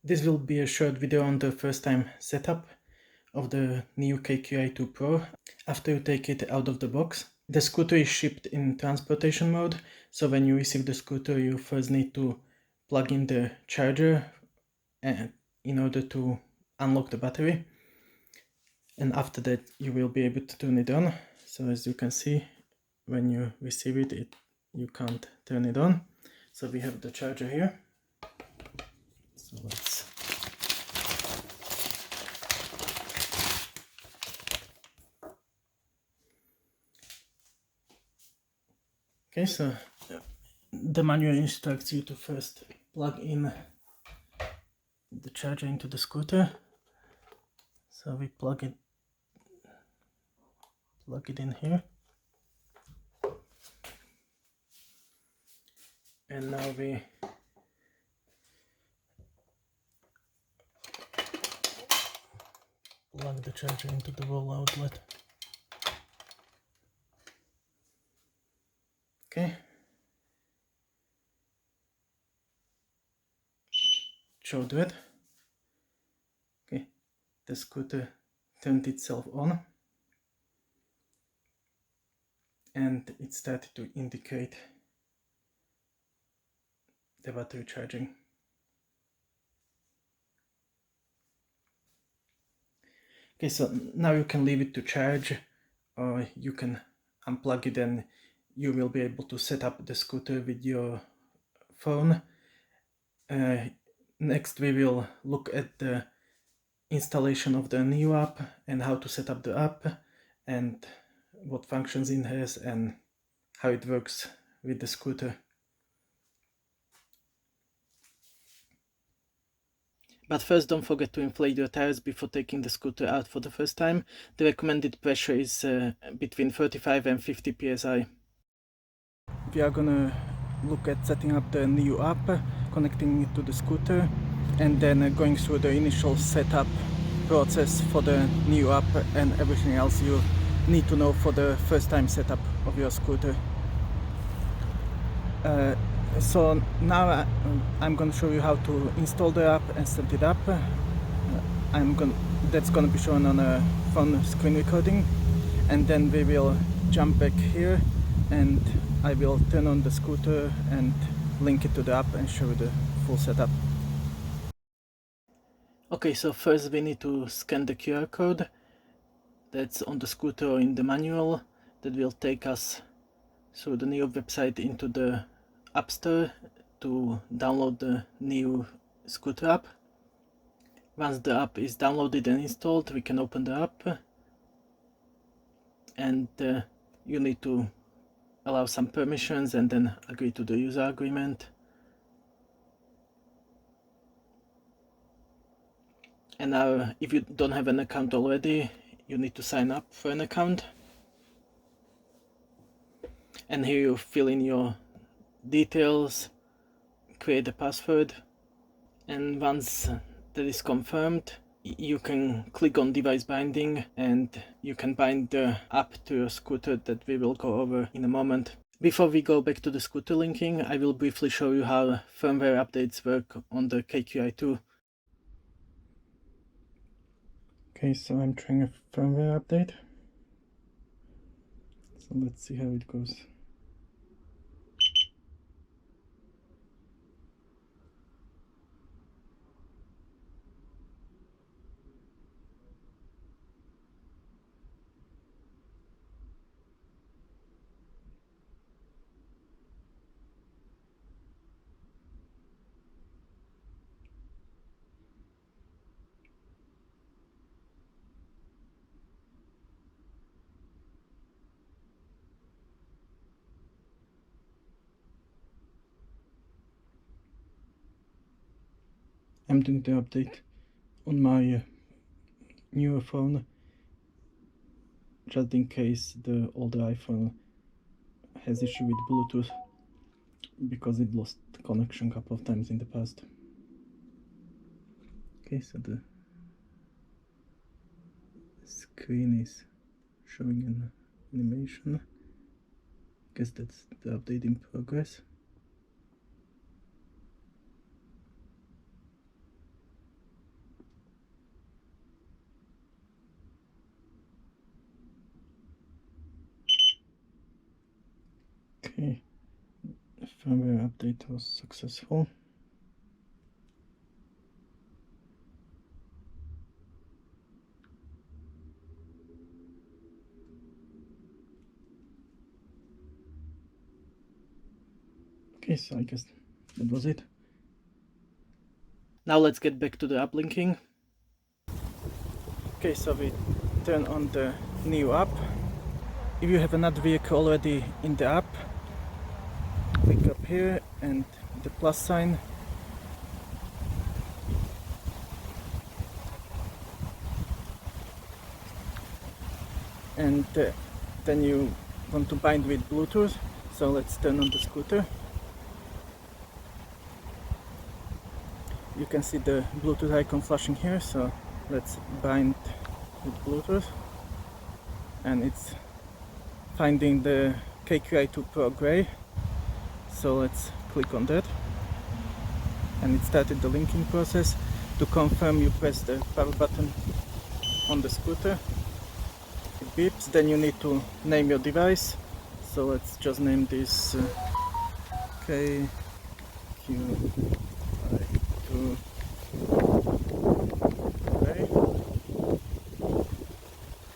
This will be a short video on the first time setup of the NIU KQi2 Pro after you take it out of the box. The scooter is shipped in transportation mode, so when you receive the scooter you first need to plug in the charger in order to unlock the battery, and after that you will be able to turn it on. So as you can see, when you receive it, you can't turn it on. So we have the charger here. So let's okay, so the manual instructs you to first plug in the charger into the scooter. So we plug it in here, and now we plug the charger into the wall outlet. Okay, showed red. Okay, the scooter turned itself on and it started to indicate the battery charging. Okay, so now you can leave it to charge, or you can unplug it and you will be able to set up the scooter with your phone. Next we will look at the installation of the NIU app and how to set up the app and what functions it has and how it works with the scooter. But first, don't forget to inflate your tires before taking the scooter out for the first time. The recommended pressure is between 35 and 50 psi. We are gonna look at setting up the NIU app, connecting it to the scooter, and then going through the initial setup process for the NIU app and everything else you need to know for the first time setup of your scooter. So now I'm going to show you how to install the app and set it up. That's going to be shown on a phone screen recording, and then we will jump back here and I will turn on the scooter and link it to the app and show you the full setup. Okay, so first we need to scan the QR code that's on the scooter or in the manual. That will take us through the NIU website into the App Store to download the NIU scooter app. Once the app is downloaded and installed, we can open the app, and you need to allow some permissions and then agree to the user agreement. And now, if you don't have an account already, you need to sign up for an account. And here you fill in your details, create a password, and once that is confirmed, you can click on device binding and you can bind the app to your scooter that we will go over in a moment. Before we go back to the scooter linking, I will briefly show you how firmware updates work on the KQi2. Okay, so I'm trying a firmware update. So let's see how it goes. I'm doing the update on my newer phone, just in case the older iPhone has issue with Bluetooth, because it lost connection a couple of times in the past. Okay, so the screen is showing an animation. Guess that's the update in progress. Okay, the firmware update was successful. Okay, so I guess that was it. Now let's get back to the app linking. Okay, so we turn on the NIU app. If you have another vehicle already in the app, click up here and the plus sign. And then you want to bind with Bluetooth, so let's turn on the scooter. You can see the Bluetooth icon flashing here, so let's bind with Bluetooth. And it's finding the KQi2 Pro Grey, so let's click on that. And it started the linking process. To confirm, you press the power button on the scooter. It beeps, then you need to name your device. So let's just name this KQi2.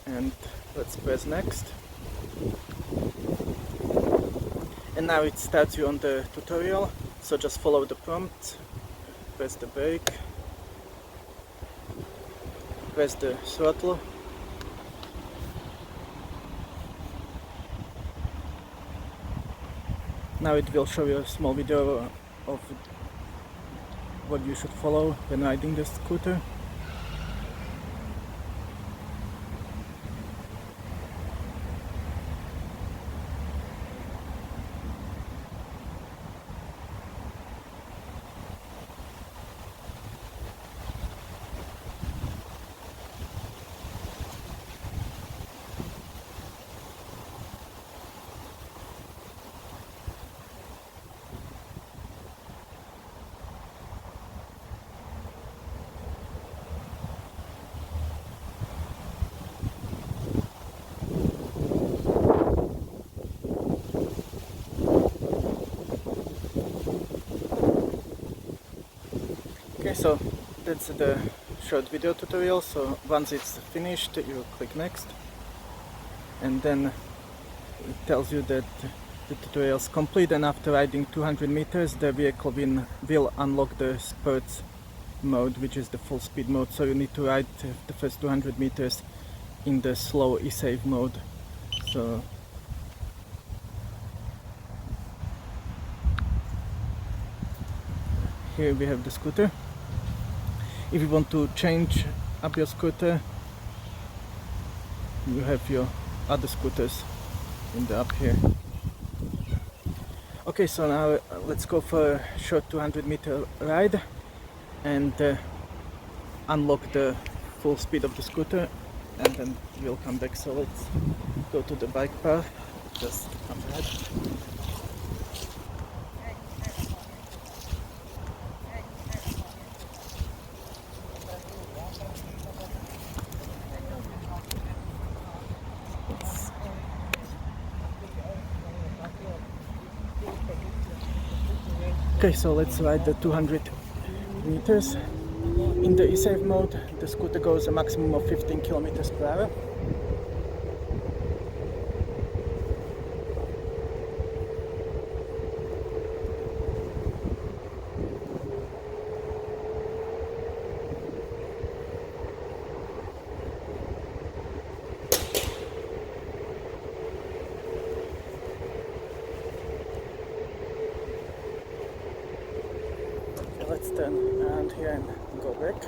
And let's press next. And now it starts you on the tutorial, so just follow the prompt, press the brake, press the throttle, now it will show you a small video of what you should follow when riding the scooter. Okay, so that's the short video tutorial. So once it's finished, you click next, and then it tells you that the tutorial is complete, and after riding 200 meters the vehicle will unlock the sports mode, which is the full speed mode. So you need to ride the first 200 meters in the slow e-save mode. So here we have the scooter. If you want to change up your scooter, you have your other scooters in the app here. Okay, so now let's go for a short 200-meter ride and unlock the full speed of the scooter, and then we'll come back. So let's go to the bike path, just come ahead. Okay, so let's ride the 200 meters. In the e-save mode, the scooter goes a maximum of 15 kilometers per hour. Let's turn around here and go back.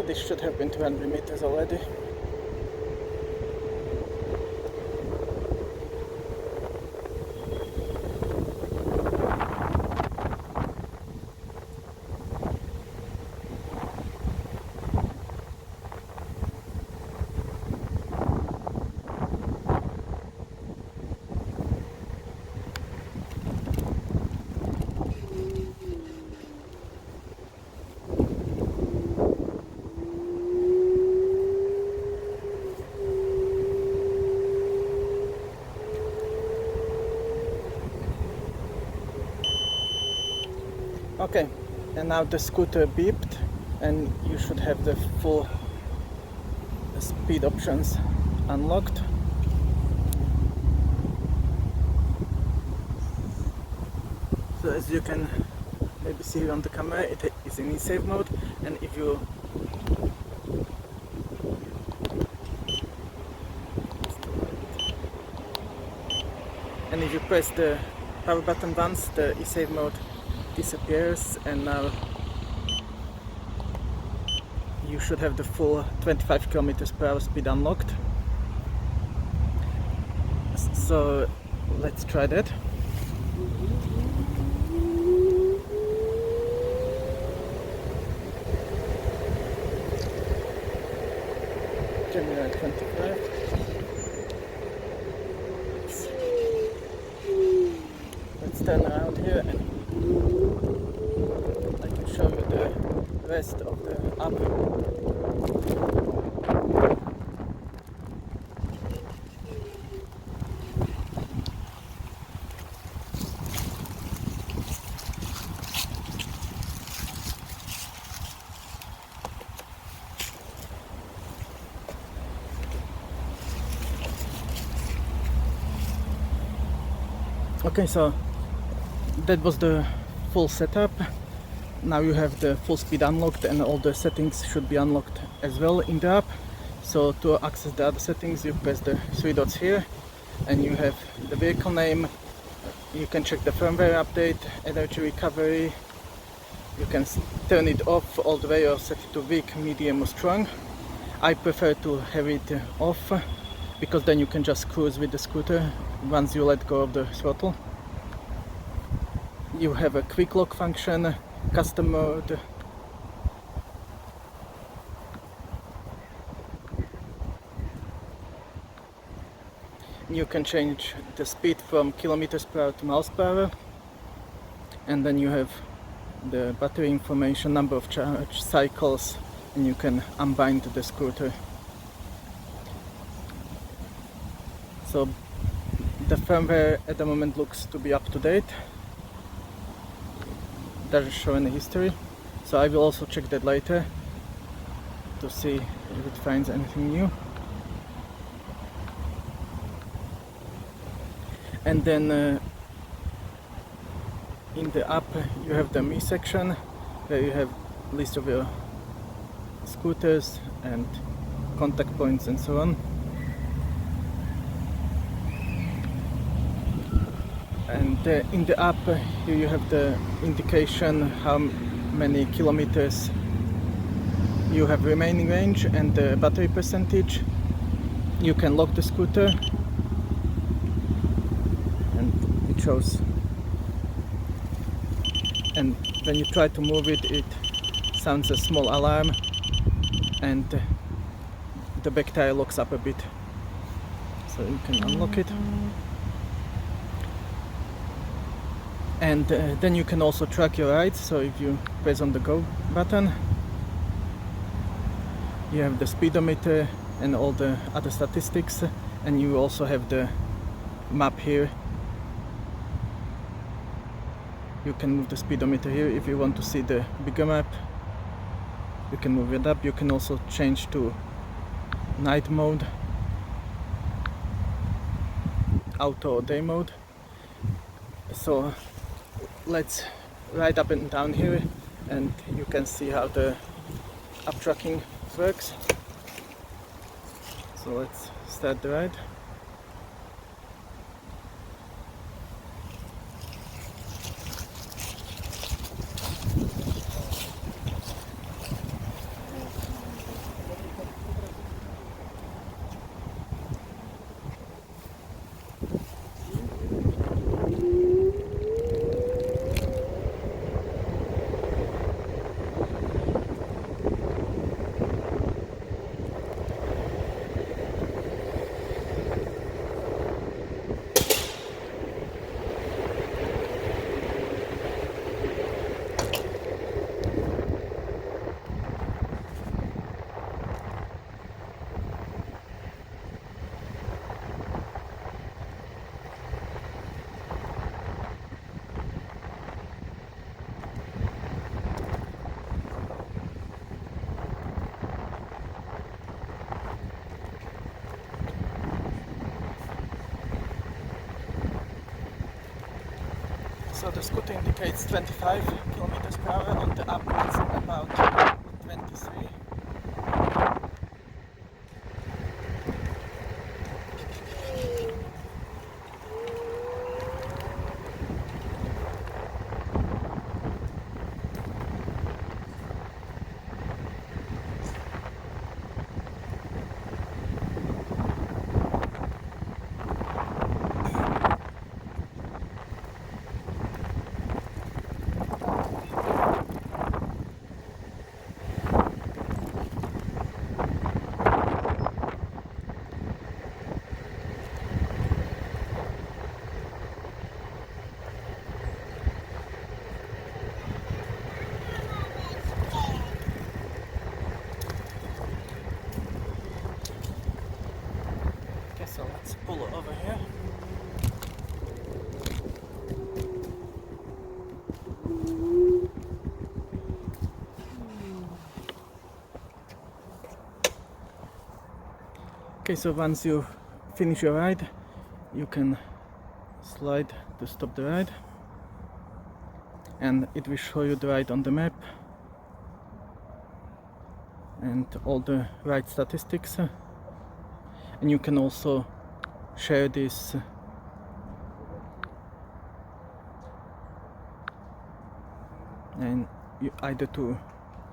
this should have been 200 meters already. Okay, and now the scooter beeped and you should have the full speed options unlocked. So as you can maybe see on the camera, it is in e-save mode, and if you press the power button once, the e-save mode disappears, and now you should have the full 25 km/h speed unlocked. So let's try that. January 25. Let's turn around here and I can show you the rest of the app. Okay, so that was the full setup. Now you have the full speed unlocked and all the settings should be unlocked as well in the app. So to access the other settings, you press the three dots here and you have the vehicle name. You can check the firmware update, energy recovery. You can turn it off all the way or set it to weak, medium or strong. I prefer to have it off because then you can just cruise with the scooter once you let go of the throttle. You have a quick lock function, custom mode, you can change the speed from km/h to mph, and then you have the battery information, number of charge cycles, and you can unbind the scooter. So the firmware at the moment looks to be up to date. Doesn't show any history, so I will also check that later to see if it finds anything new. And then in the app you have the Me section where you have a list of your scooters and contact points and so on. And in the app here you have the indication how many kilometers you have remaining range and the battery percentage. You can lock the scooter and it shows, and when you try to move it, it sounds a small alarm and the back tire locks up a bit, so you can unlock it. And then you can also track your rides, so if you press on the go button, you have the speedometer and all the other statistics, and you also have the map here. You can move the speedometer here if you want to see the bigger map. You can move it up. You can also change to night mode, auto or day mode. So let's ride up and down here and you can see how the app tracking works. So let's start the ride. so the scooter indicates 25 kilometers per hour, on the app it's about 23. So let's pull it over here. Okay, so once you finish your ride, you can slide to stop the ride, and it will show you the ride on the map and all the ride statistics. And you can also share this and either to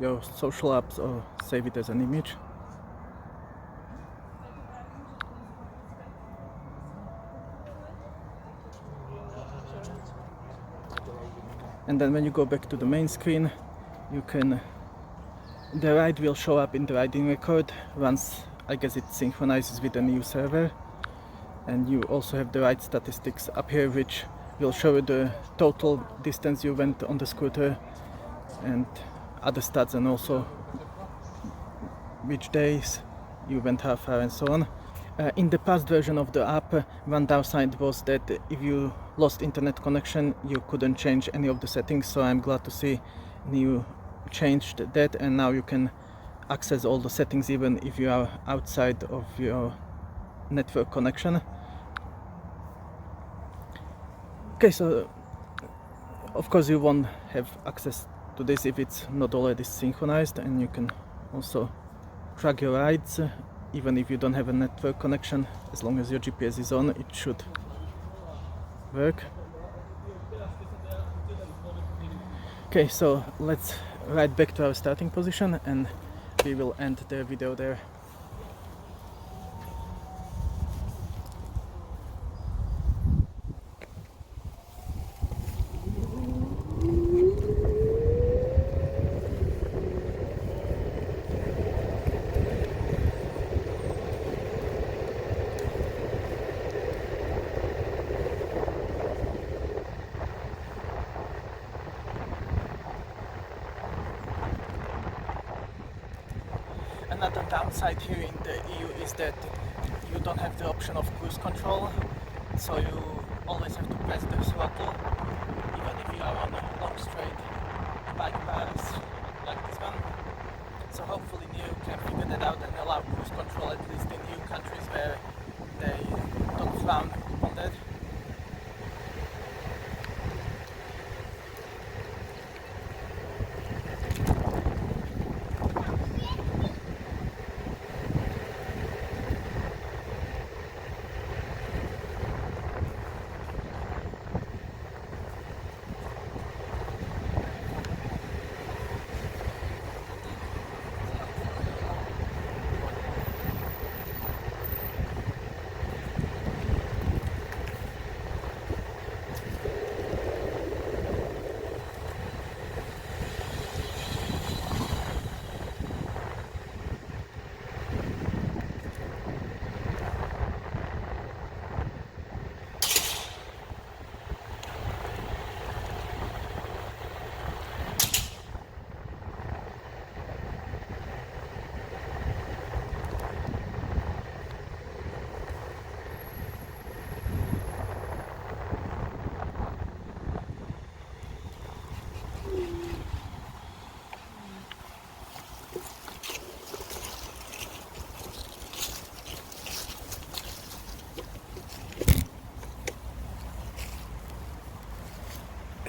your social apps or save it as an image. And then when you go back to the main screen, the ride will show up in the riding record once, I guess, it synchronizes with the new server. And you also have the ride statistics up here, which will show you the total distance you went on the scooter and other stats, and also which days you went how far and so on. In the past version of the app, one downside was that if you lost internet connection, you couldn't change any of the settings, so I'm glad to see NIU changed that, and now you can access all the settings even if you are outside of your network connection. Okay, so of course you won't have access to this if it's not already synchronized, and you can also track your rides even if you don't have a network connection. As long as your GPS is on, it should work. Okay, so let's ride back to our starting position and we will end the video there. Another downside here in the EU is that you don't have the option of cruise control, so you always have to press the throttle, even if you are on a long straight bike paths like this one. So hopefully NIU can figure that out and allow cruise control, at least in EU countries where they don't frown on that.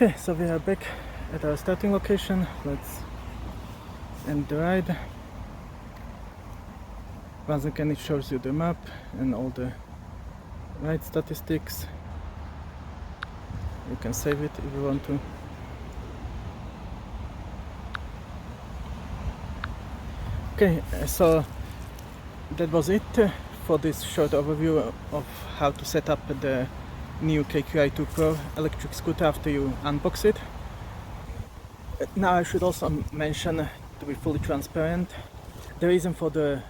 Okay, so we are back at our starting location. Let's end the ride. Once again, it shows you the map and all the ride statistics. You can save it if you want to. Okay, so that was it for this short overview of how to set up the NIU KQi2 Pro electric scooter after you unbox it. Now I should also mention, to be fully transparent, the reason for the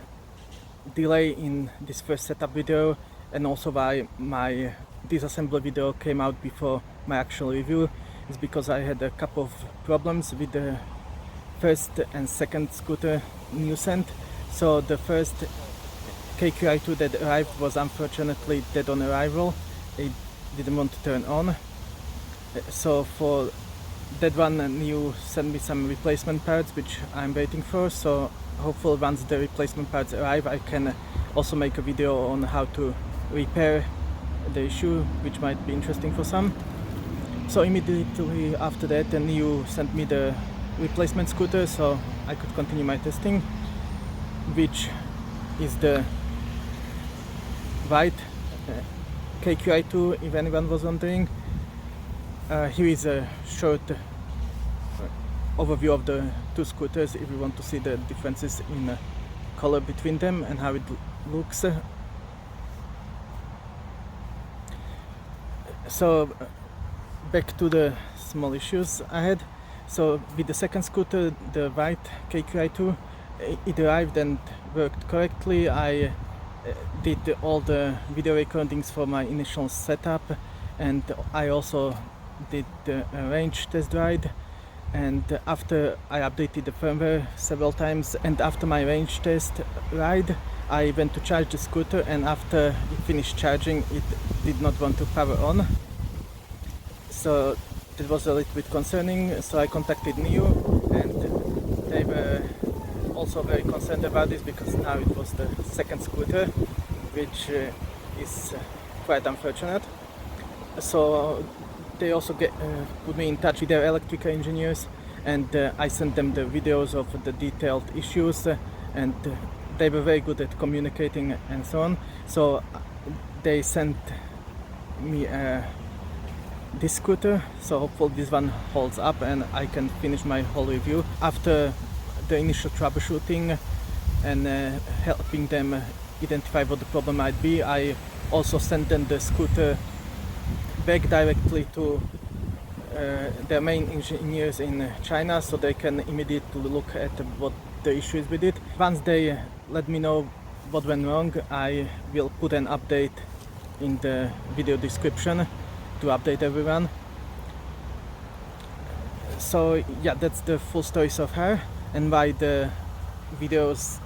delay in this first setup video and also why my disassembly video came out before my actual review is because I had a couple of problems with the first and second scooter NIU sent. So the first KQi2 that arrived was unfortunately dead on arrival. It didn't want to turn on. So for that one, NIU sent me some replacement parts which I'm waiting for. So hopefully once the replacement parts arrive, I can also make a video on how to repair the issue, which might be interesting for some. So immediately after that, NIU sent me the replacement scooter so I could continue my testing, which is the White KQi2, if anyone was wondering. Here is a short overview of the two scooters if you want to see the differences in color between them and how it looks. So back to the small issues I had. So with the second scooter, the White KQi2, it arrived and worked correctly. I did all the video recordings for my initial setup, and I also did the range test ride. And after I updated the firmware several times, and after my range test ride, I went to charge the scooter, and after it finished charging, it did not want to power on. So it was a little bit concerning, so I contacted NIU, and they were also very concerned about this because now it was the second scooter, which is quite unfortunate. So they also put me in touch with their electrical engineers, and I sent them the videos of the detailed issues, and they were very good at communicating and so on. So they sent me this scooter, so hopefully this one holds up and I can finish my whole review. After the initial troubleshooting and helping them identify what the problem might be, I also sent them the scooter back directly to their main engineers in China so they can immediately look at what the issue is with it. Once they let me know what went wrong, I will put an update in the video description to update everyone. So yeah, that's the full story so far, and why the videos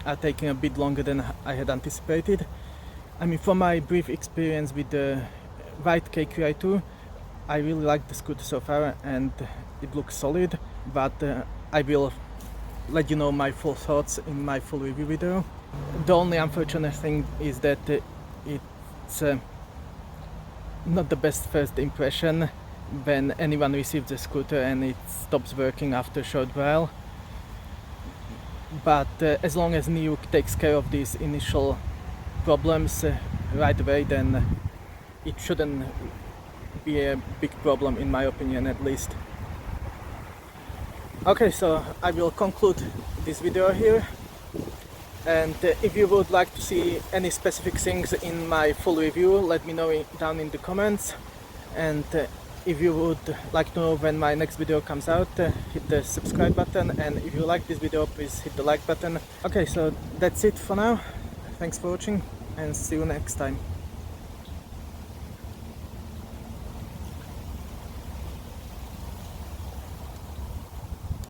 are taking a bit longer than I had anticipated. I mean, from my brief experience with the White KQi2, I really like the scooter so far and it looks solid, but I will let you know my full thoughts in my full review video. The only unfortunate thing is that it's not the best first impression when anyone receives the scooter and it stops working after a short while. But as long as NIU takes care of these initial problems right away, then it shouldn't be a big problem, in my opinion at least. Okay, so I will conclude this video here, and if you would like to see any specific things in my full review, let me know down in the comments. And if you would like to know when my next video comes out, hit the subscribe button, and if you like this video, please hit the like button. Okay, so that's it for now. Thanks for watching and see you next time.